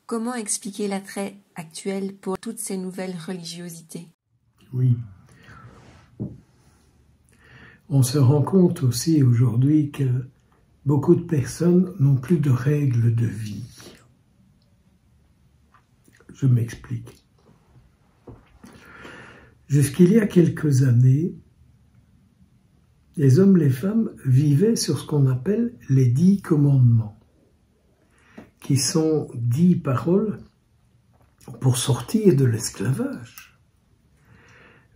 Comment expliquer l'attrait actuel pour toutes ces nouvelles religiosités? Oui. On se rend compte aussi aujourd'hui que beaucoup de personnes n'ont plus de règles de vie. Je m'explique. Jusqu'il y a quelques années, les hommes, les femmes vivaient sur ce qu'on appelle les 10 commandements, qui sont 10 paroles pour sortir de l'esclavage.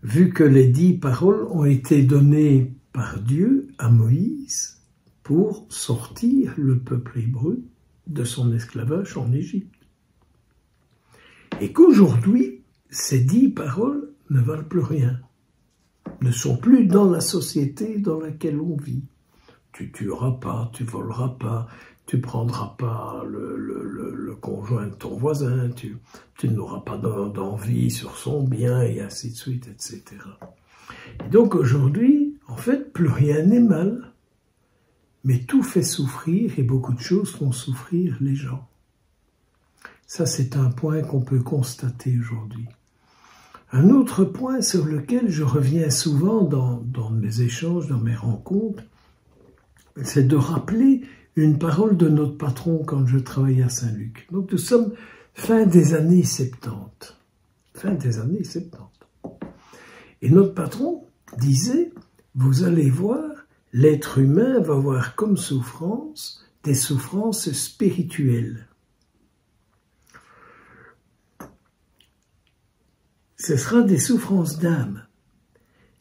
Vu que les 10 paroles ont été données par Dieu à Moïse pour sortir le peuple hébreu de son esclavage en Égypte. Et qu'aujourd'hui, ces 10 paroles ne valent plus rien, ne sont plus dans la société dans laquelle on vit. Tu tueras pas, tu voleras pas, tu prendras pas le conjoint de ton voisin, tu n'auras pas d'envie sur son bien, et ainsi de suite, etc. Et donc aujourd'hui, en fait, plus rien n'est mal, mais tout fait souffrir et beaucoup de choses font souffrir les gens. Ça, c'est un point qu'on peut constater aujourd'hui. Un autre point sur lequel je reviens souvent dans mes échanges, dans mes rencontres, c'est de rappeler une parole de notre patron quand je travaillais à Saint-Luc. Donc nous sommes fin des années 70. Fin des années 70. Et notre patron disait, vous allez voir, l'être humain va avoir comme souffrance des souffrances spirituelles. Ce sera des souffrances d'âme.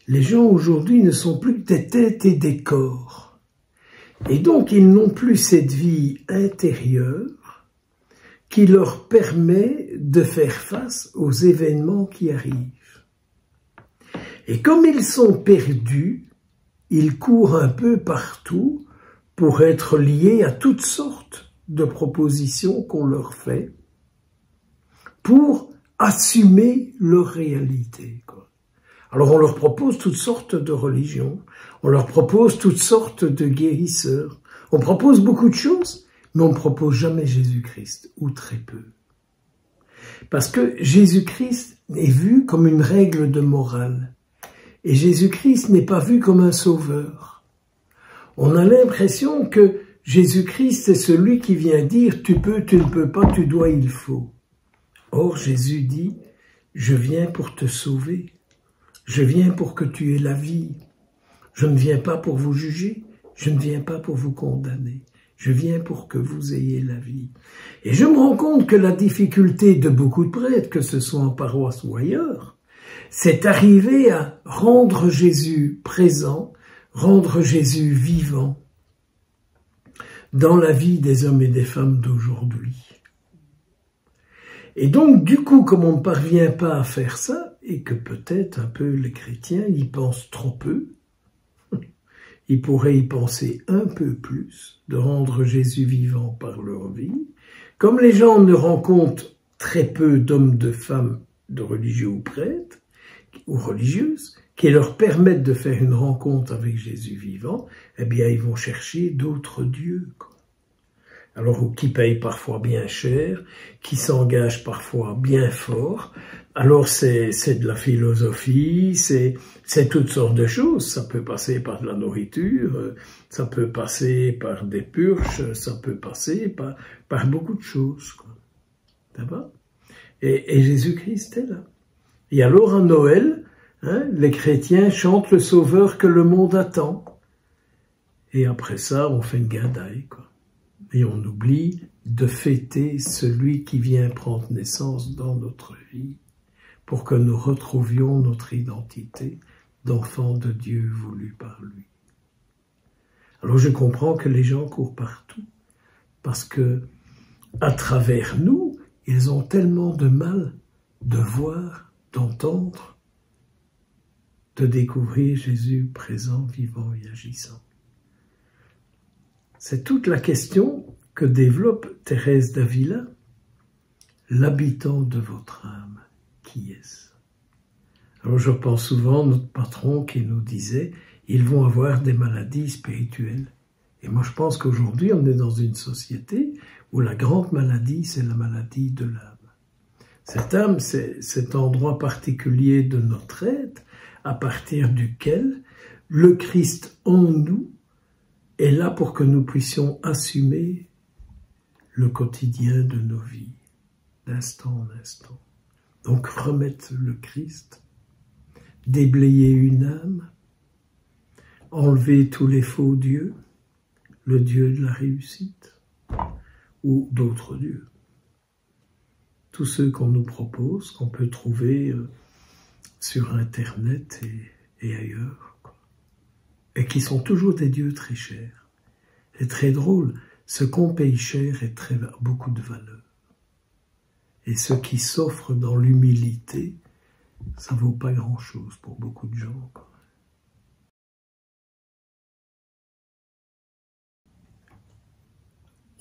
Les gens aujourd'hui ne sont plus que des têtes et des corps. Et donc ils n'ont plus cette vie intérieure qui leur permet de faire face aux événements qui arrivent. Et comme ils sont perdus, ils courent un peu partout pour être liés à toutes sortes de propositions qu'on leur fait pour assumer leur réalité, quoi. Alors on leur propose toutes sortes de religions, on leur propose toutes sortes de guérisseurs, on propose beaucoup de choses, mais on ne propose jamais Jésus-Christ, ou très peu. Parce que Jésus-Christ est vu comme une règle de morale, et Jésus-Christ n'est pas vu comme un sauveur. On a l'impression que Jésus-Christ est celui qui vient dire « tu peux, tu ne peux pas, tu dois, il faut ». Or, Jésus dit, je viens pour te sauver, je viens pour que tu aies la vie. Je ne viens pas pour vous juger, je ne viens pas pour vous condamner, je viens pour que vous ayez la vie. Et je me rends compte que la difficulté de beaucoup de prêtres, que ce soit en paroisse ou ailleurs, c'est arriver à rendre Jésus présent, rendre Jésus vivant dans la vie des hommes et des femmes d'aujourd'hui. Et donc, du coup, comme on ne parvient pas à faire ça, et que peut-être un peu les chrétiens y pensent trop peu, ils pourraient y penser un peu plus, de rendre Jésus vivant par leur vie. Comme les gens ne rencontrent très peu d'hommes, de femmes, de religieux ou prêtres, ou religieuses, qui leur permettent de faire une rencontre avec Jésus vivant, eh bien, ils vont chercher d'autres dieux, quoi. Alors, qui payent parfois bien cher, qui s'engagent parfois bien fort. Alors, c'est de la philosophie, c'est toutes sortes de choses. Ça peut passer par de la nourriture, ça peut passer par des purges, ça peut passer par beaucoup de choses, quoi. Ça va? Et Jésus-Christ est là. Et alors, à Noël, hein, les chrétiens chantent le Sauveur que le monde attend. Et après ça, on fait une guindaille, quoi. Et on oublie de fêter celui qui vient prendre naissance dans notre vie pour que nous retrouvions notre identité d'enfants de Dieu voulu par lui. Alors je comprends que les gens courent partout parce que à travers nous, ils ont tellement de mal de voir, d'entendre, de découvrir Jésus présent, vivant et agissant. C'est toute la question que développe Thérèse d'Avila, l'habitant de votre âme, qui est-ce? Alors je pense souvent à notre patron qui nous disait, ils vont avoir des maladies spirituelles. Et moi je pense qu'aujourd'hui on est dans une société où la grande maladie, c'est la maladie de l'âme. Cette âme, c'est cet endroit particulier de notre être, à partir duquel le Christ en nous est là pour que nous puissions assumer le quotidien de nos vies, d'instant en instant. Donc remettre le Christ, déblayer une âme, enlever tous les faux dieux, le Dieu de la réussite ou d'autres dieux. Tous ceux qu'on nous propose, qu'on peut trouver sur Internet et ailleurs, quoi. Et qui sont toujours des dieux très chers. C'est très drôle, ce qu'on paye cher a beaucoup de valeur. Et ce qui s'offre dans l'humilité, ça vaut pas grand-chose pour beaucoup de gens, quoi.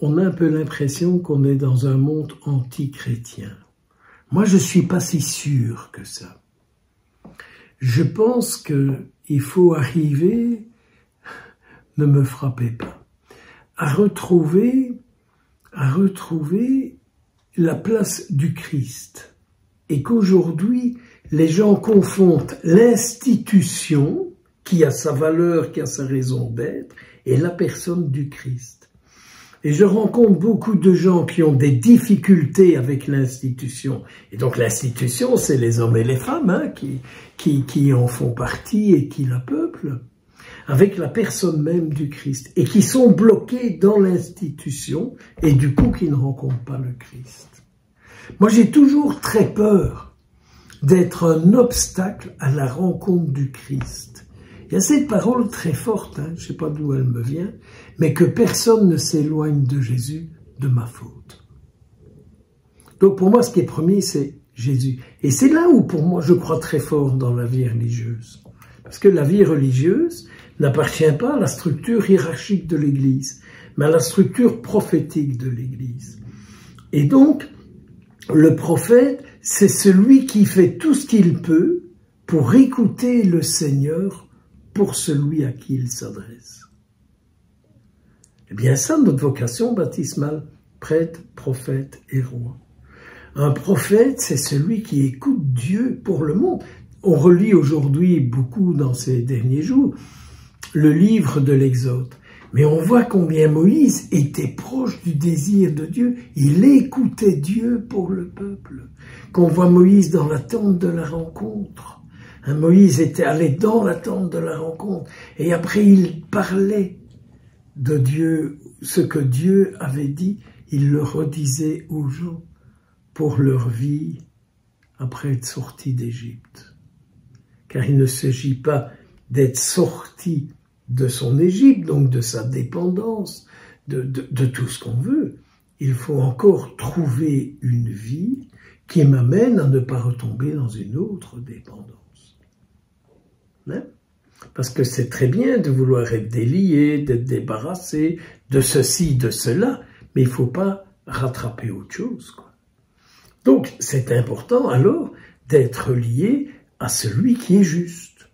On a un peu l'impression qu'on est dans un monde anti-chrétien. Moi, je suis pas si sûr que ça. Je pense qu'il faut arriver, ne me frappez pas, à retrouver la place du Christ. Et qu'aujourd'hui, les gens confondent l'institution, qui a sa valeur, qui a sa raison d'être, et la personne du Christ. Et je rencontre beaucoup de gens qui ont des difficultés avec l'institution. Et donc l'institution, c'est les hommes et les femmes hein, qui en font partie et qui la peuplent, avec la personne même du Christ, et qui sont bloqués dans l'institution, et du coup qui ne rencontrent pas le Christ. Moi, j'ai toujours très peur d'être un obstacle à la rencontre du Christ. Il y a cette parole très forte, hein, je ne sais pas d'où elle me vient, mais que personne ne s'éloigne de Jésus de ma faute. Donc pour moi, ce qui est premier, c'est Jésus. Et c'est là où, pour moi, je crois très fort dans la vie religieuse. Parce que la vie religieuse n'appartient pas à la structure hiérarchique de l'Église, mais à la structure prophétique de l'Église. Et donc, le prophète, c'est celui qui fait tout ce qu'il peut pour écouter le Seigneur pour celui à qui il s'adresse. Eh bien ça, notre vocation baptismale, prêtre, prophète et roi. Un prophète, c'est celui qui écoute Dieu pour le monde. On relit aujourd'hui beaucoup dans ces derniers jours le livre de l'Exode. Mais on voit combien Moïse était proche du désir de Dieu. Il écoutait Dieu pour le peuple. Qu'on voit Moïse dans la tente de la rencontre. Moïse était allé dans la tente de la rencontre et après il parlait de Dieu, ce que Dieu avait dit, il le redisait aux gens pour leur vie après être sortis d'Égypte. Car il ne s'agit pas d'être sorti de son Égypte, donc de sa dépendance, de tout ce qu'on veut. Il faut encore trouver une vie qui m'amène à ne pas retomber dans une autre dépendance. Hein? Parce que c'est très bien de vouloir être délié, d'être débarrassé, de ceci, de cela, mais il ne faut pas rattraper autre chose, quoi. Donc c'est important alors d'être lié à celui qui est juste.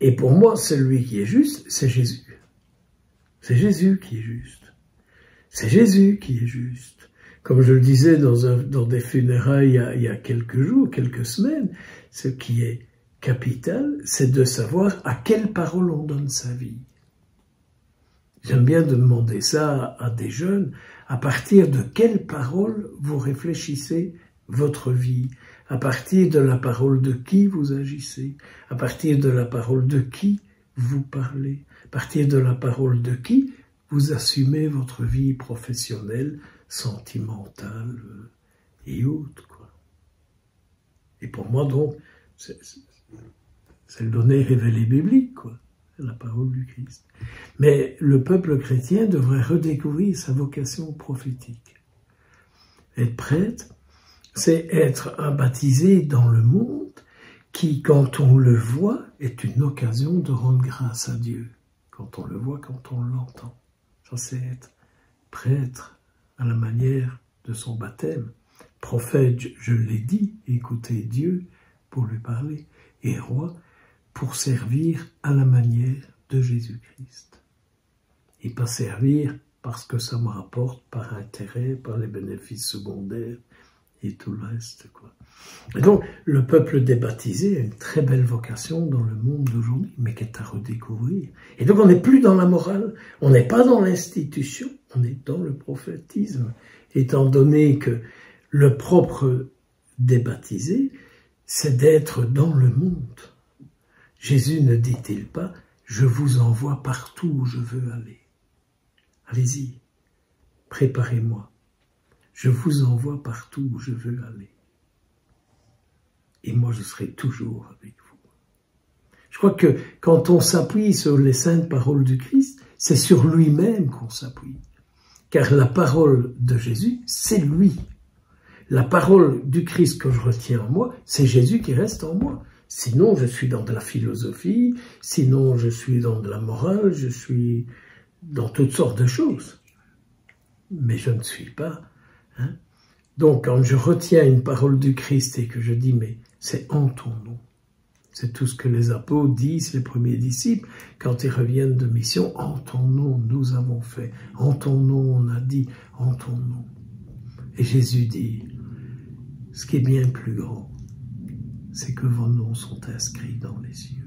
Et pour moi, celui qui est juste, c'est Jésus. C'est Jésus qui est juste. C'est Jésus qui est juste. Comme je le disais dans des funérailles il y a quelques jours, quelques semaines, ce qui est capital, c'est de savoir à quelle parole on donne sa vie. J'aime bien demander ça à des jeunes, à partir de quelle parole vous réfléchissez votre vie, à partir de la parole de qui vous agissez, à partir de la parole de qui vous parlez, à partir de la parole de qui vous assumez votre vie professionnelle, sentimentale et autres, quoi. Et pour moi donc, c'est le donné révélé biblique, quoi, la parole du Christ. Mais le peuple chrétien devrait redécouvrir sa vocation prophétique. Être prêtre, c'est être un baptisé dans le monde qui, quand on le voit, est une occasion de rendre grâce à Dieu. Quand on le voit, quand on l'entend. Ça, c'est être prêtre à la manière de son baptême. Prophète, je l'ai dit, écoutez Dieu pour lui parler. Et roi, pour servir à la manière de Jésus-Christ. Et pas servir parce que ça me rapporte par intérêt, par les bénéfices secondaires et tout le reste, quoi. Et donc, le peuple débaptisé a une très belle vocation dans le monde d'aujourd'hui, mais qui est à redécouvrir. Et donc, on n'est plus dans la morale, on n'est pas dans l'institution, on est dans le prophétisme, étant donné que le propre débaptisé, c'est d'être dans le monde. Jésus ne dit-il pas « Je vous envoie partout où je veux aller. Allez-y, préparez-moi. Je vous envoie partout où je veux aller. Et moi, je serai toujours avec vous. » Je crois que quand on s'appuie sur les saintes paroles du Christ, c'est sur lui-même qu'on s'appuie. Car la parole de Jésus, c'est lui. La parole du Christ que je retiens en moi, c'est Jésus qui reste en moi. Sinon, je suis dans de la philosophie, sinon je suis dans de la morale, je suis dans toutes sortes de choses. Mais je ne suis pas. Hein? Donc, quand je retiens une parole du Christ et que je dis, mais c'est en ton nom. C'est tout ce que les apôtres disent, les premiers disciples, quand ils reviennent de mission. En ton nom, nous avons fait. En ton nom, on a dit. En ton nom. Et Jésus dit, ce qui est bien plus grand, c'est que vos noms sont inscrits dans les cieux.